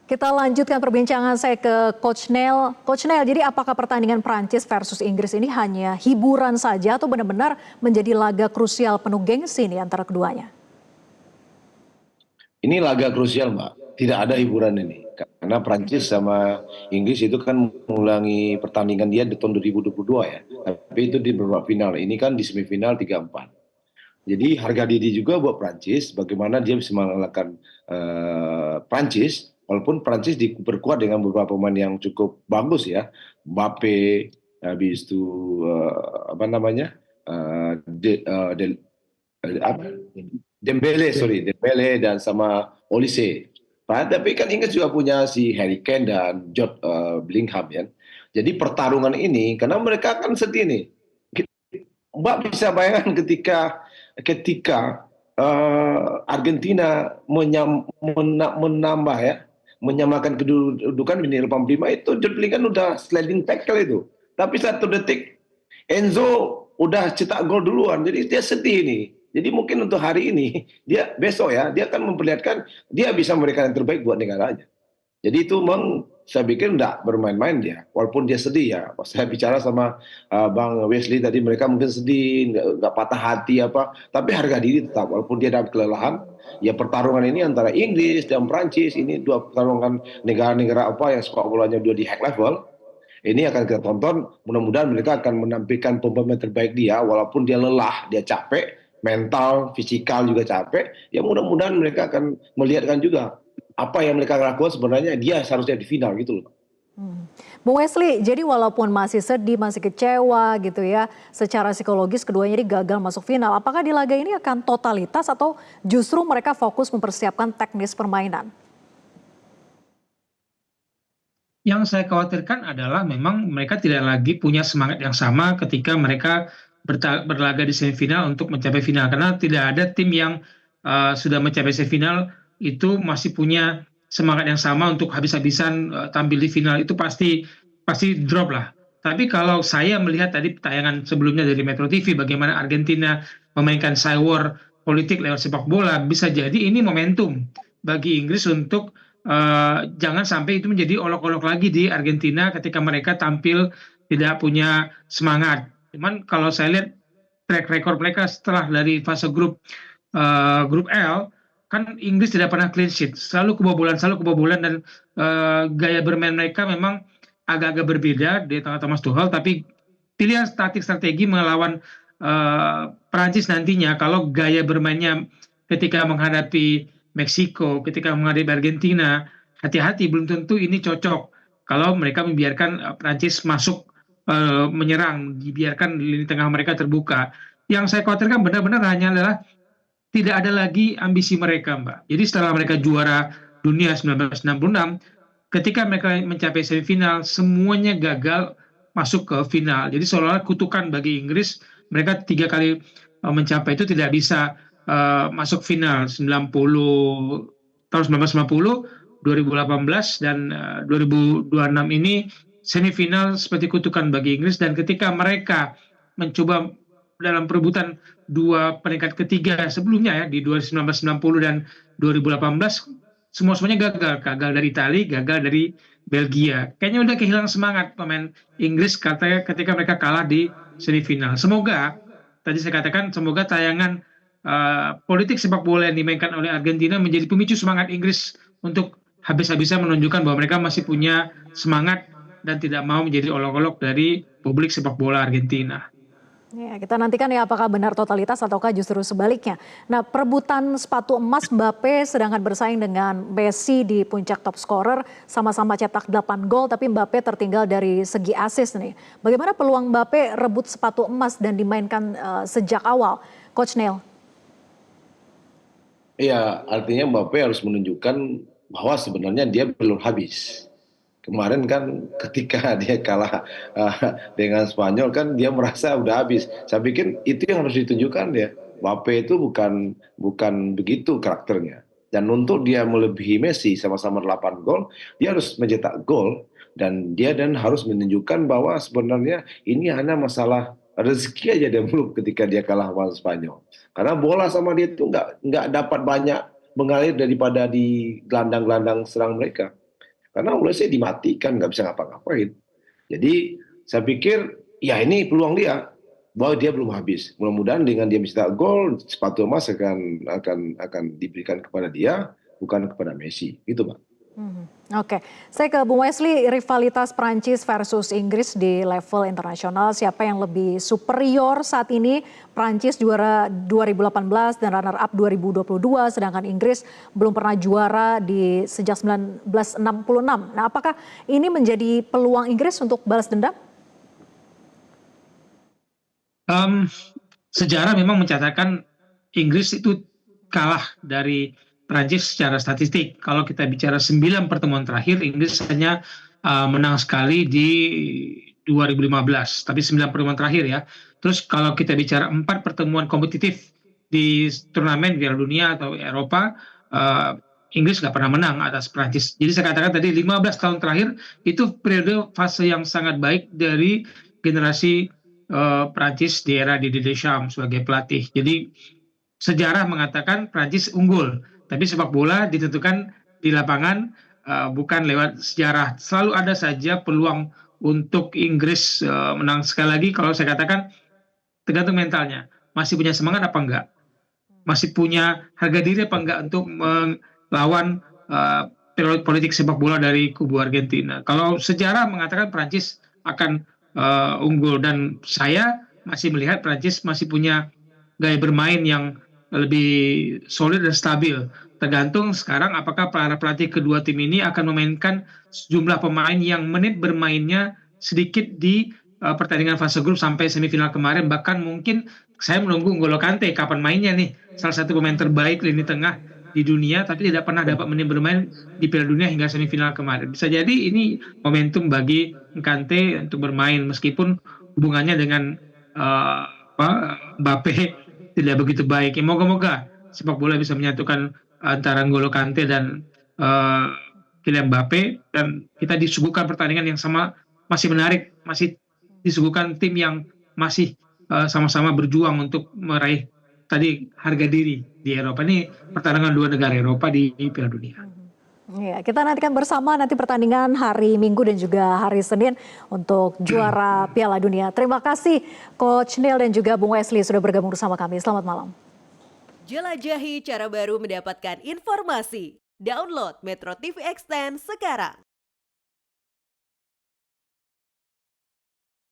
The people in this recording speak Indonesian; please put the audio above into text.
Kita lanjutkan perbincangan saya ke Coach Neil. Coach Neil, jadi apakah pertandingan Prancis versus Inggris ini hanya hiburan saja atau benar-benar menjadi laga krusial penuh gengsi nih antara keduanya? Ini laga krusial, Mbak. Tidak ada hiburan ini. Karena Prancis sama Inggris itu kan mengulangi pertandingan dia di tahun 2022 ya. Tapi itu di babak final. Ini kan di semifinal 3-4. Jadi harga diri juga buat Prancis, bagaimana dia bisa mengalahkan Prancis, walaupun Prancis diperkuat dengan beberapa pemain yang cukup bagus ya, Mbappe, habis itu apa namanya, de, de, apa? Dembele, sorry, Dembele dan sama Olise. Tapi kan Inggris juga punya si Harry Kane dan Jude Bellingham ya. Jadi pertarungan ini, karena mereka kan sedih nih. Mbak bisa bayangkan ketika Argentina menambah ya, menyamakan kedudukan menit 85 itu Jude Bellingham udah sliding tackle itu. Tapi 1 detik Enzo udah cetak gol duluan. Jadi dia sedih nih. Jadi mungkin untuk hari ini dia besok ya dia akan memperlihatkan dia bisa memberikan yang terbaik buat negaranya. Jadi itu memang saya pikir enggak bermain-main dia, walaupun dia sedih ya. Saya bicara sama Bang Wesley tadi, mereka mungkin sedih, enggak patah hati apa, tapi harga diri tetap, walaupun dia dapat kelelahan. Ya pertarungan ini antara Inggris dan Prancis, ini dua pertarungan negara-negara apa yang sepak bolanya dua di high level. Ini akan kita tonton, mudah-mudahan mereka akan menampilkan pemain terbaik dia, walaupun dia lelah, dia capek, mental, fisikal juga capek, ya mudah-mudahan mereka akan melihatkan juga apa yang mereka lakukan sebenarnya dia seharusnya di final gitu loh. Bung Wesley, jadi walaupun masih sedih, masih kecewa gitu ya, secara psikologis keduanya ini gagal masuk final. Apakah di laga ini akan totalitas atau justru mereka fokus mempersiapkan teknis permainan? Yang saya khawatirkan adalah memang mereka tidak lagi punya semangat yang sama ketika mereka berlaga di semifinal untuk mencapai final. Karena tidak ada tim yang sudah mencapai semifinal itu masih punya semangat yang sama untuk habis-habisan tampil di final. Itu pasti drop lah. Tapi kalau saya melihat tadi tayangan sebelumnya dari Metro TV bagaimana Argentina memainkan war politik lewat sepak bola, bisa jadi ini momentum bagi Inggris untuk jangan sampai itu menjadi olok-olok lagi di Argentina ketika mereka tampil tidak punya semangat. Cuman kalau saya lihat track record mereka setelah dari fase grup L, kan Inggris tidak pernah clean sheet, selalu kebobolan dan gaya bermain mereka memang agak-agak berbeda di tangan Thomas Tuchel. Tapi pilihan strategi melawan Perancis nantinya, kalau gaya bermainnya ketika menghadapi Meksiko, ketika menghadapi Argentina, hati-hati, belum tentu ini cocok kalau mereka membiarkan Prancis masuk menyerang, dibiarkan lini tengah mereka terbuka. Yang saya khawatirkan benar-benar hanya adalah tidak ada lagi ambisi mereka, Mbak. Jadi setelah mereka juara dunia 1966, ketika mereka mencapai semifinal, semuanya gagal masuk ke final. Jadi seolah-olah kutukan bagi Inggris, mereka 3 kali mencapai itu tidak bisa masuk final. 90, tahun 1990, 2018 dan 2026 ini semifinal seperti kutukan bagi Inggris. Dan ketika mereka mencoba dalam perebutan 2 peringkat ketiga sebelumnya ya di 1990 dan 2018, semuanya gagal dari Italia, gagal dari Belgia. Kayaknya udah kehilangan semangat pemain Inggris katanya ketika mereka kalah di semifinal. Semoga tadi saya katakan, semoga tayangan politik sepak bola yang dimainkan oleh Argentina menjadi pemicu semangat Inggris untuk habis-habisan menunjukkan bahwa mereka masih punya semangat dan tidak mau menjadi olok-olok dari publik sepak bola Argentina. Ya, kita nantikan ya apakah benar totalitas ataukah justru sebaliknya. Nah, perebutan sepatu emas Mbappe sedangkan bersaing dengan Messi di puncak top scorer, sama-sama cetak 8 gol tapi Mbappe tertinggal dari segi assist nih. Bagaimana peluang Mbappe rebut sepatu emas dan dimainkan sejak awal, Coach Neil? Iya, artinya Mbappe harus menunjukkan bahwa sebenarnya dia belum habis. Kemarin kan ketika dia kalah dengan Spanyol kan dia merasa udah habis. Saya pikir itu yang harus ditunjukkan ya. Mbappe itu bukan begitu karakternya. Dan untuk dia melebihi Messi sama-sama 8 gol, dia harus mencetak gol dan harus menunjukkan bahwa sebenarnya ini hanya masalah rezeki aja dia belum ketika dia kalah lawan Spanyol. Karena bola sama dia itu nggak dapat banyak mengalir daripada di gelandang-gelandang serang mereka. karena Olise dimatikan, nggak bisa ngapa-ngapain. Jadi saya pikir ya ini peluang dia, bahwa dia belum habis. Mudah-mudahan dengan dia bisa gol, sepatu emas akan diberikan kepada dia, bukan kepada Messi, gitu Pak. Oke, saya ke Bung Wesley, rivalitas Prancis versus Inggris di level internasional, siapa yang lebih superior saat ini? Prancis juara 2018 dan runner up 2022, sedangkan Inggris belum pernah juara sejak 1966. Nah, apakah ini menjadi peluang Inggris untuk balas dendam? Sejarah memang mencatatkan Inggris itu kalah dari Prancis secara statistik. Kalau kita bicara 9 pertemuan terakhir, Inggris hanya menang sekali di 2015, tapi 9 pertemuan terakhir ya. Terus kalau kita bicara 4 pertemuan kompetitif di turnamen Piala Dunia atau Eropa, Inggris nggak pernah menang atas Prancis. Jadi saya katakan tadi 15 tahun terakhir itu periode fase yang sangat baik dari generasi Prancis di era Didier Deschamps sebagai pelatih. Jadi sejarah mengatakan Prancis unggul, tapi sepak bola ditentukan di lapangan, bukan lewat sejarah. Selalu ada saja peluang untuk Inggris menang. Sekali lagi kalau saya katakan tergantung mentalnya, masih punya semangat apa enggak, masih punya harga diri apa enggak untuk melawan politik sepak bola dari kubu Argentina. Kalau sejarah mengatakan Prancis akan unggul, dan saya masih melihat Prancis masih punya gaya bermain yang lebih solid dan stabil. Tergantung sekarang apakah para pelatih kedua tim ini akan memainkan sejumlah pemain yang menit bermainnya sedikit di pertandingan fase grup sampai semifinal kemarin. Bahkan mungkin saya menunggu N'Golo Kante kapan mainnya nih. Salah satu pemain terbaik lini tengah di dunia, tapi tidak pernah dapat menit bermain di Piala Dunia hingga semifinal kemarin. Bisa jadi ini momentum bagi Kante untuk bermain, meskipun hubungannya dengan Mbappe tidak begitu baik. Ya, moga-moga sepak bola bisa menyatukan antara N'Golo Kante dan Kylian Mbappe, dan kita disuguhkan pertandingan yang sama, masih menarik, masih disuguhkan tim yang masih sama-sama berjuang untuk meraih tadi harga diri di Eropa. Ini pertandingan dua negara Eropa di Piala Dunia. Ya, kita nantikan bersama nanti pertandingan hari Minggu dan juga hari Senin untuk juara Piala Dunia. Terima kasih Coach Neil dan juga Bung Wesley sudah bergabung bersama kami. Selamat malam. Jelajahi cara baru mendapatkan informasi. Download Metro TV Extend sekarang.